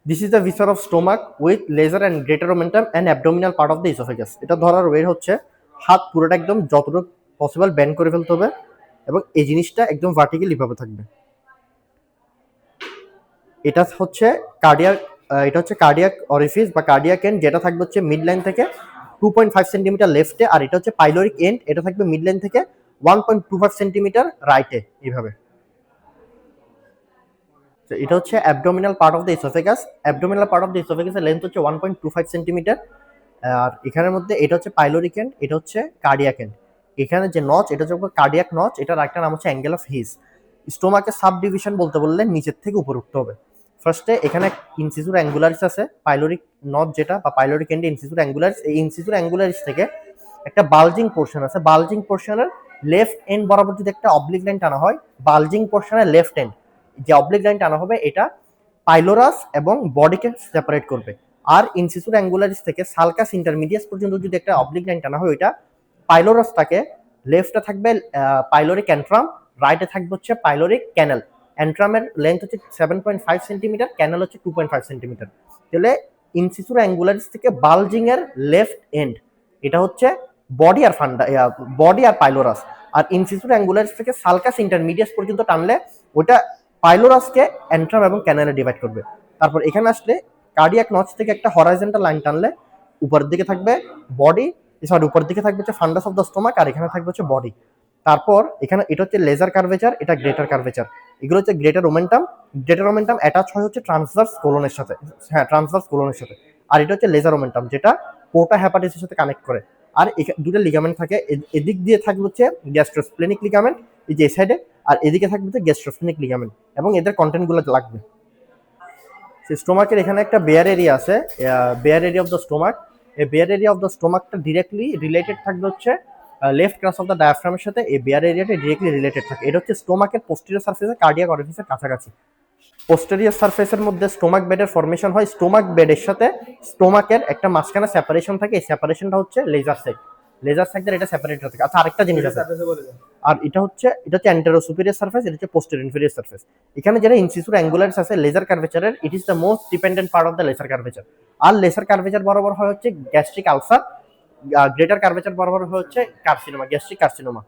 This is the viscera of stomach with lesser and greater omentum and abdominal part of the oesophagus. এটা ধরার way হচ্ছে হাত পুরোটা একদম যতটুকু পসিবল ব্যান্ড করে ফেলতে হবে এবং এই জিনিসটা একদম ভার্টিক্যালি ভাবে থাকবে। এটা হচ্ছে কার্ডিয়াক, এটা হচ্ছে কার্ডিয়াক অরিফিস বা কার্ডিয়াক এন্ড, যেটা থাকবে হচ্ছে মিড লাইন থেকে 2.5 সেন্টিমিটার লেফটে, আর এটা হচ্ছে পাইলোরিক এন্ড, এটা থাকবে মিড লাইন থেকে 1.25 সেন্টিমিটার রাইটে। এইভাবে এটা হচ্ছে abdominal part of the oesophagus. Abdominal part of the ইসোফেগাসের লেন্থ হচ্ছে 1.25 সেন্টিমিটার। আর এখানের মধ্যে এটা হচ্ছে পাইলোরিক এন্ড, এটা হচ্ছে কার্ডিয়াক এন্ড। এখানে যে নচ, এটা হচ্ছে কার্ডিয়াক নচ, এটার একটা নাম হচ্ছে অ্যাঙ্গেল অফ হিজ। স্টোমাকের সাব ডিভিশন বলতে বললে নিচের থেকে উপরে উঠতে হবে। ফার্স্টে এখানে ইনসিসুর অ্যাঙ্গুলারিস আছে, পাইলোরিক নচ যেটা বা পাইলোরিক এন্ডে ইনসিসুর অ্যাঙ্গুলারিস। এই ইনসিসুর অ্যাঙ্গুলারিস থেকে একটা বালজিং পোর্শন আছে, বালজিং পোর্শনের লেফট এন্ড বরাবর যদি একটা অবলিক লাইন টানা হয়, বালজিং পোর্শনের লেফট এন্ড যে অবলিক লাইন টানা হবে এটা পাইলোরাস এবং বডিকে সেপারেট করবে। আর ইনসিসুর অ্যাঙ্গুলারিস থেকে সালকাস ইন্টারমিডিয়াস পর্যন্ত যদি একটা অবলিক লাইন টানা হয়, ওইটা পাইলোরাসটাকে, লেফটে থাকবে পাইলোরিক অ্যান্ট্রাম, রাইটে থাকবে হচ্ছে পাইলোরিক ক্যানেল। অ্যান্ট্রামের লেন্থ হচ্ছে 7.5 সেন্টিমিটার, ক্যানেল হচ্ছে 2.5 সেন্টিমিটার। তাহলে ইনসিসুর অ্যাঙ্গুলারিস থেকে বালজিং এর লেফট এন্ড এটা হচ্ছে বডি আর ফান্ডা, বডি আর পাইলোরাস। আর ইনসিসুর অ্যাঙ্গুলারিস থেকে সালকাস ইন্টারমিডিয়াস পর্যন্ত টানলে ওটা পাইলোরাসকে অ্যান্ট্রাম এবং ক্যানেলে ডিভাইড করবে। তারপর এখানে আসলে কার্ডিয়াক নচ থেকে একটা হরাইজন্টাল লাইন টানলে উপরের দিকে থাকবে বডি, সরি উপরের দিকে থাকবে হচ্ছে ফান্ডাস অফ দ্য স্টোমাক, আর এখানে থাকবে হচ্ছে বডি। তারপর এখানে এটা হচ্ছে লেজার কার্ভেচার, এটা গ্রেটার কার্ভেচার। এগুলো হচ্ছে greater omentum. Greater omentum attach হয় হচ্ছে ট্রান্সভার্স কোলনের সাথে, হ্যাঁ ট্রান্সভার্স কোলনের সাথে। আর এটা হচ্ছে লেজার ওমেন্টাম, যেটা পোর্টা হ্যাপাটাইটিসের সাথে কানেক্ট করে। আর দুটো লিগামেন্ট থাকে, এদিক দিয়ে থাকবে হচ্ছে গ্যাস্ট্রোস্প্লেনিক লিগামেন্ট, এই যে সাইডে, আর এদিকে থাকবে হচ্ছে গ্যাস্ট্রোস্প্লেনিক লিগামেন্ট, এবং এদের কন্টেন্টগুলো লাগবে। স্টোমাকের এখানে একটা বেয়ার এরিয়া আছে, bare area of the stomach. এই বেয়ার এরিয়া অফ দ্য স্টোমাকটা ডিরেক্টলি রিলেটেড থাকবে হচ্ছে লেফট ক্রাস অফ দ্য ডায়াফ্রামের সাথে। এই বেয়ার এরিয়াটা ডিরেক্টলি রিলেটেড থাকে। এটা হচ্ছে স্টোমাকের পোস্টেরিয়র সারফেসে কার্ডিয়াক অরিফিসের কাছাকাছি। পোস্টেরিয়র সারফেসের মধ্যে স্টোমাক বেডের ফরমেশন হয়। স্টোমাক বেডের সাথে স্টোমাকের একটা মাঝখানে সেপারেশন থাকে, এই সেপারেশনটা হচ্ছে লেজার সাইড। লেজার সাইডের এটা সেপারেটেড থাকে। আচ্ছা, আরেকটা জিনিস আছে, আর এটা হচ্ছে অ্যান্টেরো সুপিরিয়র সারফেস, এটা হচ্ছে পোস্টেরিয়র ইনফেরিয়র সারফেস। এখানে যারা ইনসিসুর অ্যাঙ্গুলারিস আছে লেজার কার্ভেচারের, it is the most dependent part of the lesser curvature. আর লেজার কার্ভেচার বরাবর হয় হচ্ছে গ্যাস্ট্রিক আলসার, গ্রেটার কার্ভেচার বরাবর হয় হচ্ছে কার্সিনোমা, গ্যাস্ট্রিক কার্সিনোমা।